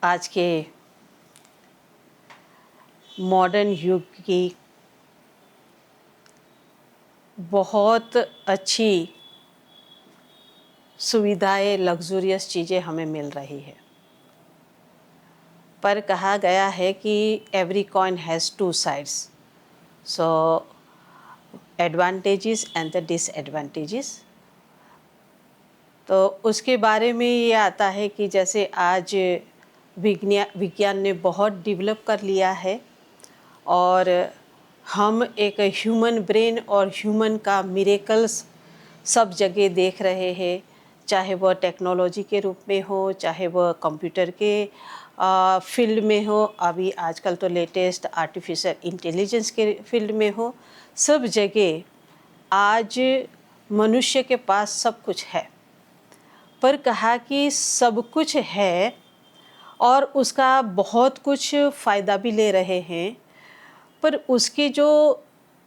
आज के मॉडर्न युग की बहुत अच्छी सुविधाएं, लग्जूरियस चीज़ें हमें मिल रही है, पर कहा गया है कि every coin has two sides, so advantages and the disadvantages. तो उसके बारे में ये आता है कि जैसे आज विज्ञान ने बहुत डेवलप कर लिया है और हम एक ह्यूमन ब्रेन और ह्यूमन का मिरेकल्स सब जगह देख रहे हैं, चाहे वह टेक्नोलॉजी के रूप में हो, चाहे वह कंप्यूटर के फील्ड में हो, अभी आजकल तो लेटेस्ट आर्टिफिशियल इंटेलिजेंस के फील्ड में हो। सब जगह आज मनुष्य के पास सब कुछ है, पर कहा कि सब कुछ है और उसका बहुत कुछ फ़ायदा भी ले रहे हैं, पर उसकी जो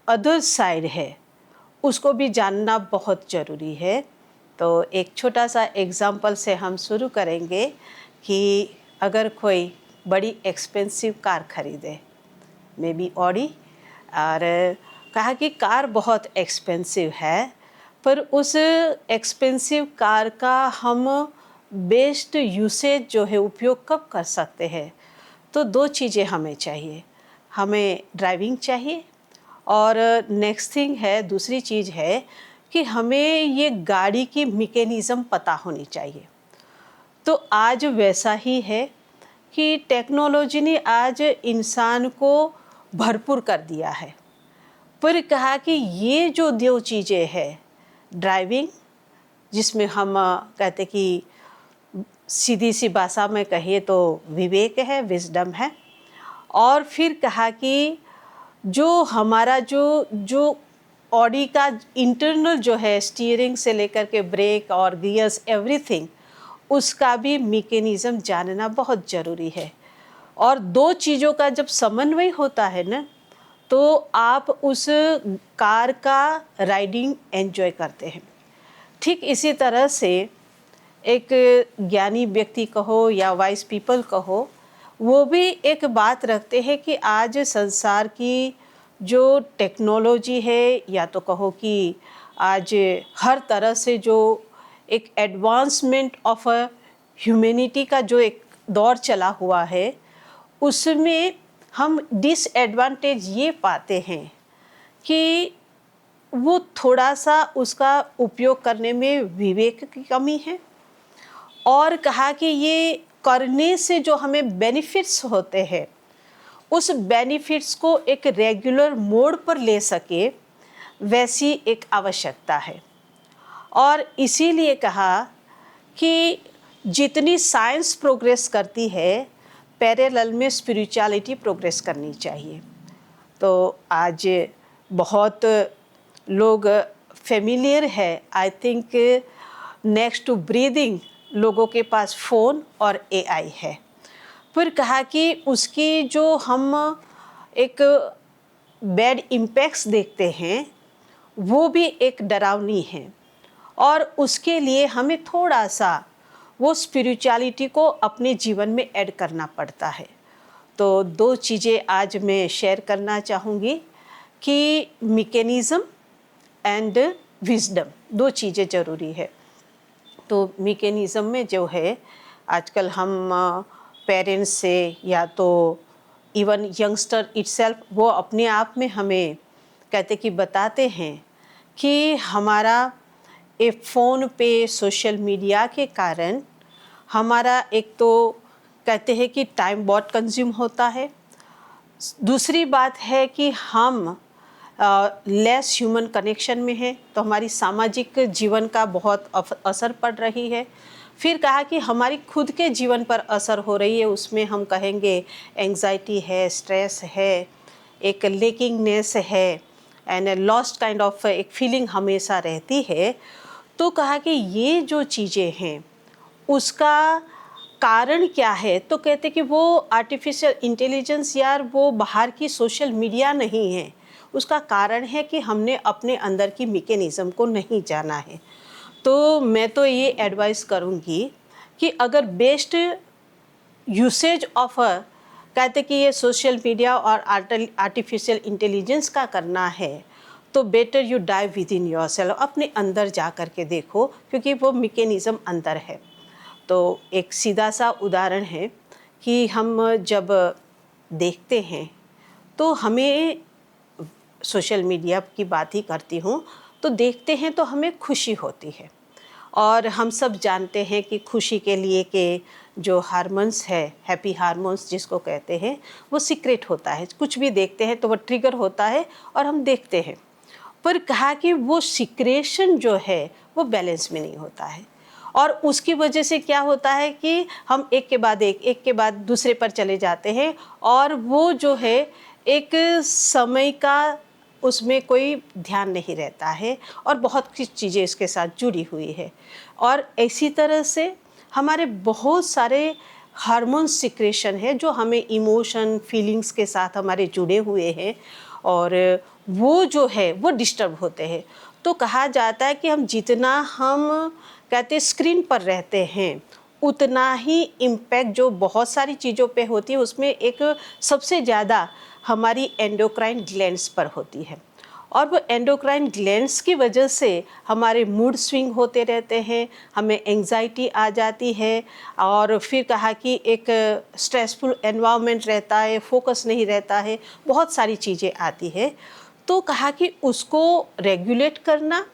अदर साइड है उसको भी जानना बहुत ज़रूरी है। तो एक छोटा सा एग्ज़ाम्पल से हम शुरू करेंगे कि अगर कोई बड़ी एक्सपेंसिव कार ख़रीदे, मे बी ऑडी, और कहा कि कार बहुत एक्सपेंसिव है, पर उस एक्सपेंसिव कार का हम बेस्ट यूसेज जो है उपयोग कब कर सकते हैं। तो दो चीज़ें हमें चाहिए, हमें ड्राइविंग चाहिए और नेक्स्ट थिंग है, दूसरी चीज़ है कि हमें ये गाड़ी की मैकेनिज़्म पता होनी चाहिए। तो आज वैसा ही है कि टेक्नोलॉजी ने आज इंसान को भरपूर कर दिया है, पर कहा कि ये जो दो चीज़ें हैं, ड्राइविंग जिसमें हम कहते कि सीधी सी भाषा में कहिए तो विवेक है, विजडम है, और फिर कहा कि जो हमारा जो ऑडी का इंटरनल जो है, स्टीयरिंग से लेकर के ब्रेक और गियर्स एवरीथिंग, उसका भी मैकेनिज़्म जानना बहुत ज़रूरी है। और दो चीज़ों का जब समन्वय होता है ना, तो आप उस कार का राइडिंग एंजॉय करते हैं। ठीक इसी तरह से एक ज्ञानी व्यक्ति कहो या वाइज पीपल कहो, वो भी एक बात रखते हैं कि आज संसार की जो टेक्नोलॉजी है, या तो कहो कि आज हर तरह से जो एक एडवांसमेंट ऑफ ह्यूमैनिटी का जो एक दौर चला हुआ है, उसमें हम डिसएडवांटेज ये पाते हैं कि वो थोड़ा सा उसका उपयोग करने में विवेक की कमी है, और कहा कि ये करने से जो हमें बेनिफिट्स होते हैं, उस बेनिफिट्स को एक रेगुलर मोड पर ले सके, वैसी एक आवश्यकता है। और इसीलिए कहा कि जितनी साइंस प्रोग्रेस करती है, पैरेलल में स्पिरिचुअलिटी प्रोग्रेस करनी चाहिए। तो आज बहुत लोग फेमिलियर है, I think next to breathing लोगों के पास फ़ोन और एआई है। फिर कहा कि उसकी जो हम एक बैड इम्पैक्ट्स देखते हैं, वो भी एक डरावनी है, और उसके लिए हमें थोड़ा सा वो स्पिरिचुअलिटी को अपने जीवन में ऐड करना पड़ता है। तो दो चीज़ें आज मैं शेयर करना चाहूँगी कि मैकेनिज़्म एंड विजडम, दो चीज़ें ज़रूरी है। तो मैकेनिज़्म में जो है, आजकल हम पेरेंट्स से या तो इवन यंगस्टर इटसेल्फ, वो अपने आप में हमें कहते कि बताते हैं कि हमारा एक फ़ोन पे सोशल मीडिया के कारण हमारा एक तो कहते हैं कि टाइम बहुत कंज्यूम होता है। दूसरी बात है कि हम लेस ह्यूमन कनेक्शन में है, तो हमारी सामाजिक जीवन का बहुत असर पड़ रही है। फिर कहा कि हमारी खुद के जीवन पर असर हो रही है, उसमें हम कहेंगे एंग्जाइटी है, स्ट्रेस है, एक लेकिंगनेस है, एंड लॉस्ट काइंड ऑफ एक फीलिंग हमेशा रहती है। तो कहा कि ये जो चीज़ें हैं उसका कारण क्या है, तो कहते कि वो आर्टिफिशियल इंटेलिजेंस यार वो बाहर की सोशल मीडिया नहीं है, उसका कारण है कि हमने अपने अंदर की मैकेनिज़्म को नहीं जाना है। तो मैं तो ये एडवाइस करूँगी कि अगर बेस्ट यूसेज ऑफ कहते कि ये सोशल मीडिया और आर्टिफिशियल इंटेलिजेंस का करना है, तो better you dive with in your self, अपने अंदर जा कर के देखो, क्योंकि वो मैकेनिज़्म अंदर है। तो एक सीधा सा उदाहरण है कि हम जब देखते हैं तो हमें, सोशल मीडिया की बात ही करती हूँ, तो देखते हैं तो हमें खुशी होती है। और हम सब जानते हैं कि खुशी के लिए के जो हार्मोन्स है, हैप्पी हार्मोन्स जिसको कहते हैं, वो सीक्रेट होता है। कुछ भी देखते हैं तो वो ट्रिगर होता है और हम देखते हैं, पर कहा कि वो सीक्रेशन जो है वो बैलेंस में नहीं होता है। और उसकी वजह से क्या होता है कि हम एक के बाद दूसरे पर चले जाते हैं, और वो जो है एक समय का उसमें कोई ध्यान नहीं रहता है, और बहुत कुछ चीज़ें इसके साथ जुड़ी हुई है। और इसी तरह से हमारे बहुत सारे हार्मोन सिक्रेशन है जो हमें इमोशन फीलिंग्स के साथ हमारे जुड़े हुए हैं, और वो जो है वो डिस्टर्ब होते हैं। तो कहा जाता है कि हम जितना हम कहते हैं स्क्रीन पर रहते हैं, उतना ही इम्पैक्ट जो बहुत सारी चीज़ों पे होती है, उसमें एक सबसे ज़्यादा हमारी एंडोक्राइन ग्लैंड्स पर होती है। और वो एंडोक्राइन ग्लैंड्स की वजह से हमारे मूड स्विंग होते रहते हैं, हमें एंजाइटी आ जाती है, और फिर कहा कि एक स्ट्रेसफुल एनवायरनमेंट रहता है, फोकस नहीं रहता है, बहुत सारी चीज़ें आती है। तो कहा कि उसको रेगुलेट करना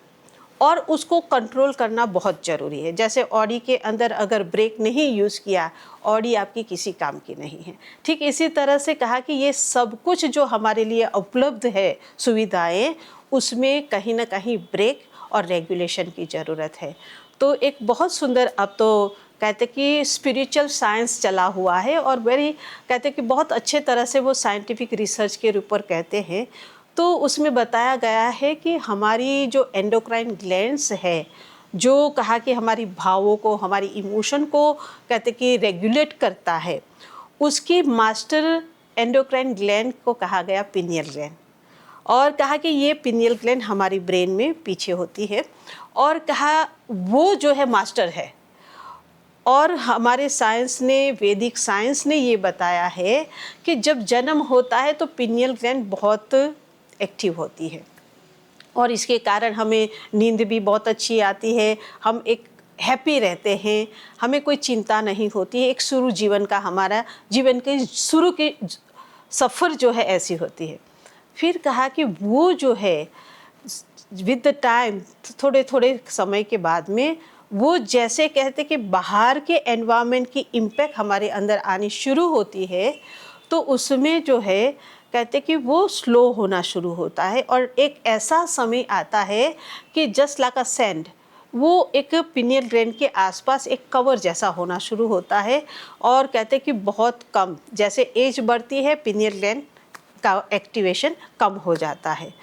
और उसको कंट्रोल करना बहुत ज़रूरी है। जैसे ऑडी के अंदर अगर ब्रेक नहीं यूज़ किया, ऑडी आपकी किसी काम की नहीं है। ठीक इसी तरह से कहा कि ये सब कुछ जो हमारे लिए उपलब्ध है सुविधाएं, उसमें कहीं ना कहीं ब्रेक और रेगुलेशन की ज़रूरत है। तो एक बहुत सुंदर, अब तो कहते कि स्पिरिचुअल साइंस चला हुआ है, और वेरी कहते कि बहुत अच्छे तरह से वो साइंटिफिक रिसर्च के ऊपर कहते हैं। तो उसमें बताया गया है कि हमारी जो एंडोक्राइन ग्लैंड्स है, जो कहा कि हमारी भावों को, हमारी इमोशन को कहते कि रेगुलेट करता है, उसकी मास्टर एंडोक्राइन ग्लैंड को कहा गया पिनियल ग्लैंड। और कहा कि ये पिनियल ग्लैंड हमारी ब्रेन में पीछे होती है, और कहा वो जो है मास्टर है। और हमारे साइंस ने, वैदिक साइंस ने ये बताया है कि जब जन्म होता है तो पिनियल ग्लैंड बहुत एक्टिव होती है, और इसके कारण हमें नींद भी बहुत अच्छी आती है, हम एक हैप्पी रहते हैं, हमें कोई चिंता नहीं होती है। एक शुरू जीवन का, हमारा जीवन के शुरू की सफ़र जो है ऐसी होती है। फिर कहा कि वो जो है विद द टाइम, थोड़े थोड़े समय के बाद में, वो जैसे कहते कि बाहर के एनवायरनमेंट की इम्पैक्ट हमारे अंदर आनी शुरू होती है, तो उसमें जो है कहते कि वो स्लो होना शुरू होता है, और एक ऐसा समय आता है कि जस्ट लाइक अ सैंड, वो एक पिनियल ग्लैंड के आसपास एक कवर जैसा होना शुरू होता है। और कहते कि बहुत कम, जैसे एज बढ़ती है, पिनियल ग्लैंड का एक्टिवेशन कम हो जाता है।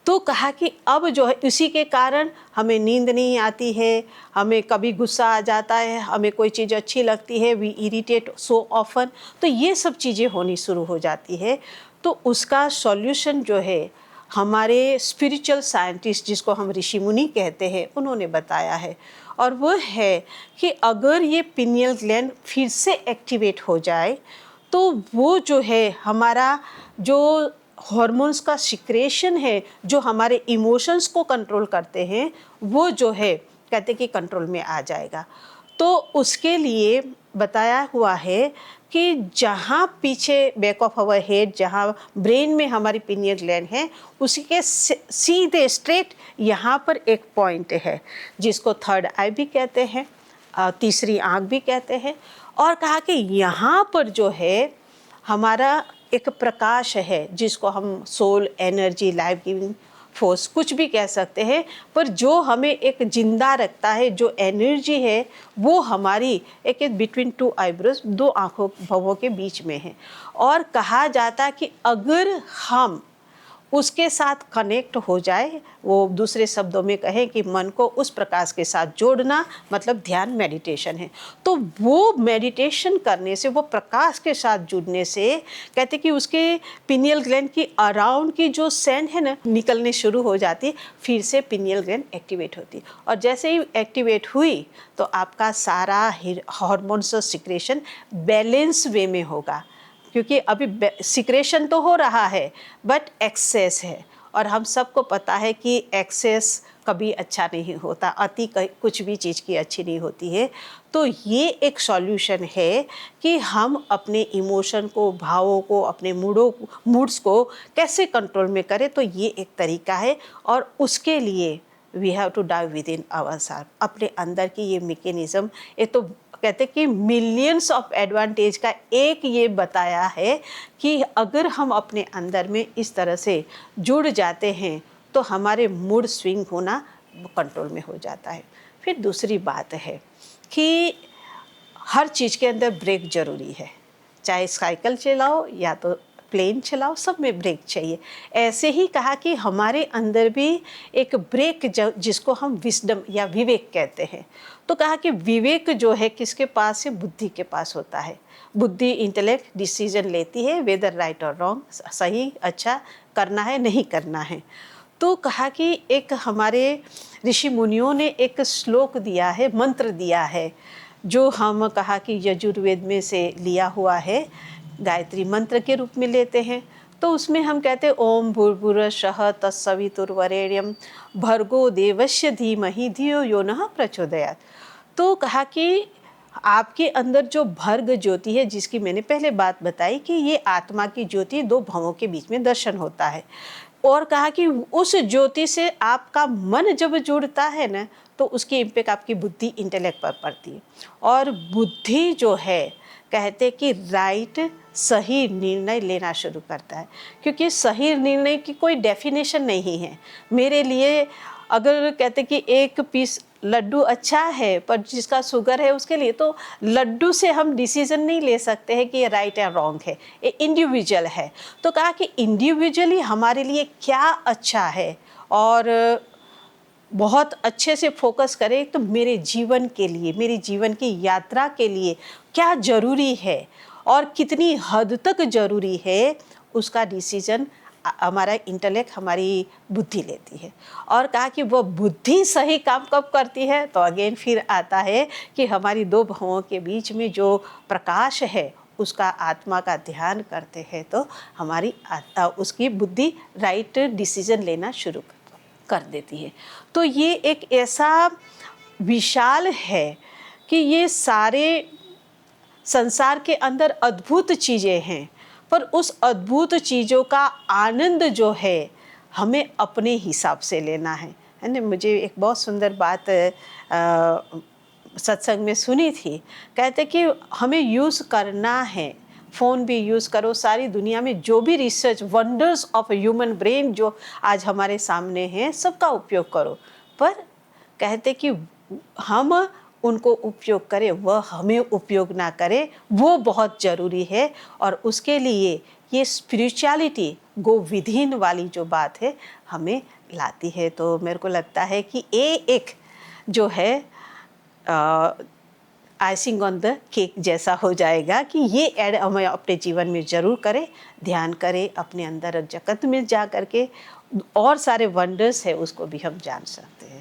तो कहा कि अब जो है इसी के कारण हमें नींद नहीं आती है, हमें कभी गुस्सा आ जाता है, हमें कोई चीज़ अच्छी लगती है, वी इरिटेट सो ऑफन, तो ये सब चीज़ें होनी शुरू हो जाती है। तो उसका सॉल्यूशन जो है हमारे स्पिरिचुअल साइंटिस्ट, जिसको हम ऋषि मुनि कहते हैं, उन्होंने बताया है, और वो है कि अगर ये पिनियल ग्लैंड फिर से एक्टिवेट हो जाए, तो वो जो है हमारा जो हॉर्मोन्स का सिक्रेशन है, जो हमारे इमोशंस को कंट्रोल करते हैं, वो जो है कहते कि कंट्रोल में आ जाएगा। तो उसके लिए बताया हुआ है कि जहाँ पीछे बैक ऑफ आवर हेड, जहाँ ब्रेन में हमारी पिनियल ग्लैंड है, उसी के सीधे स्ट्रेट यहाँ पर एक पॉइंट है, जिसको थर्ड आई भी कहते हैं, तीसरी आँख भी कहते हैं। और कहा कि यहाँ पर जो है हमारा एक प्रकाश है, जिसको हम soul, energy, life giving force कुछ भी कह सकते हैं, पर जो हमें एक जिंदा रखता है, जो एनर्जी है, वो हमारी एक बिटवीन टू आईब्रोज, दो आँखों भवों के बीच में है। और कहा जाता है कि अगर हम उसके साथ कनेक्ट हो जाए। वो दूसरे शब्दों में कहें कि मन को उस प्रकाश के साथ जोड़ना मतलब ध्यान मेडिटेशन है। तो वो मेडिटेशन करने से, वो प्रकाश के साथ जुड़ने से कहते कि उसके पिनियल ग्लैंड की अराउंड की जो सेंड है ना निकलने शुरू हो जाती, फिर से पिनियल ग्लैंड एक्टिवेट होती। और जैसे ही एक्टिवेट हुई तो आपका सारा हार्मोन्स सिक्रेशन बैलेंस वे में होगा, क्योंकि अभी सिक्रेशन तो हो रहा है बट एक्सेस है, और हम सबको पता है कि एक्सेस कभी अच्छा नहीं होता, अति कुछ भी चीज़ की अच्छी नहीं होती है। तो ये एक सॉल्यूशन है कि हम अपने इमोशन को, भावों को, अपने मूड्स को कैसे कंट्रोल में करें। तो ये एक तरीका है, और उसके लिए we have to dive within our self, अपने अंदर की ये मैकेनिज्म। ये तो कहते कि मिलियंस ऑफ एडवांटेज का एक ये बताया है कि अगर हम अपने अंदर में इस तरह से जुड़ जाते हैं तो हमारे मूड स्विंग होना कंट्रोल में हो जाता है। फिर दूसरी बात है कि हर चीज़ के अंदर ब्रेक ज़रूरी है, चाहे साइकिल चलाओ या तो प्लेन चलाओ, सब में ब्रेक चाहिए। ऐसे ही कहा कि हमारे अंदर भी एक ब्रेक जिसको हम विस्डम या विवेक कहते हैं, तो कहा कि विवेक जो है किसके पास है, बुद्धि के पास होता है। बुद्धि इंटेलेक्ट डिसीजन लेती है वेदर राइट और रॉन्ग, सही अच्छा करना है नहीं करना है। तो कहा कि एक हमारे ऋषि मुनियों ने एक श्लोक दिया है, मंत्र दिया है, जो हम कहा कि यजुर्वेद में से लिया हुआ है, गायत्री मंत्र के रूप में लेते हैं। तो उसमें हम कहते हैं ओम भूर्भुवस्सुः तत्सवितुर्वरेण्यं भर्गो देवस्य धीमहि धियो यो नः प्रचोदयात्। तो कहा कि आपके अंदर जो भर्ग ज्योति है, जिसकी मैंने पहले बात बताई कि ये आत्मा की ज्योति, दो भवों के बीच में दर्शन होता है, और कहा कि उस ज्योति से आपका मन जब जुड़ता है ना तो उसकी इम्पैक्ट आपकी बुद्धि इंटेलेक्ट पर पड़ती है। और बुद्धि जो है कहते कि राइट सही निर्णय लेना शुरू करता है, क्योंकि सही निर्णय की कोई डेफिनेशन नहीं है। मेरे लिए अगर कहते कि एक पीस लड्डू अच्छा है पर जिसका शुगर है उसके लिए, तो लड्डू से हम डिसीजन नहीं ले सकते हैं कि ये राइट या रॉन्ग है, ये इंडिविजुअल है। तो कहा कि इंडिविजुअली हमारे लिए क्या अच्छा है, और बहुत अच्छे से फोकस करें तो मेरे जीवन के लिए, मेरी जीवन की यात्रा के लिए क्या ज़रूरी है और कितनी हद तक ज़रूरी है, उसका डिसीजन हमारा इंटेलेक्ट, हमारी बुद्धि लेती है। और कहा कि वो बुद्धि सही काम कब करती है, तो अगेन फिर आता है कि हमारी दो भवों के बीच में जो प्रकाश है उसका आत्मा का ध्यान करते हैं तो हमारी उसकी बुद्धि राइट डिसीजन लेना शुरू कर देती है। तो ये एक ऐसा विशाल है कि ये सारे संसार के अंदर अद्भुत चीज़ें हैं, पर उस अद्भुत चीज़ों का आनंद जो है हमें अपने हिसाब से लेना है ना। मुझे एक बहुत सुंदर बात सत्संग में सुनी थी, कहते कि हमें यूज़ करना है, फ़ोन भी यूज़ करो, सारी दुनिया में जो भी research wonders of human brain जो आज हमारे सामने हैं सबका उपयोग करो, पर कहते कि हम उनको उपयोग करें, वह हमें उपयोग ना करें, वो बहुत ज़रूरी है। और उसके लिए ये स्पिरिचुअलिटी गो विदिन वाली जो बात है हमें लाती है। तो मेरे को लगता है कि ये एक जो है आइसिंग ऑन द केक जैसा हो जाएगा कि ये ऐड हमें अपने जीवन में ज़रूर करें, ध्यान करें, अपने अंदर जगत में जा करके और सारे वंडर्स है उसको भी हम जान सकते हैं।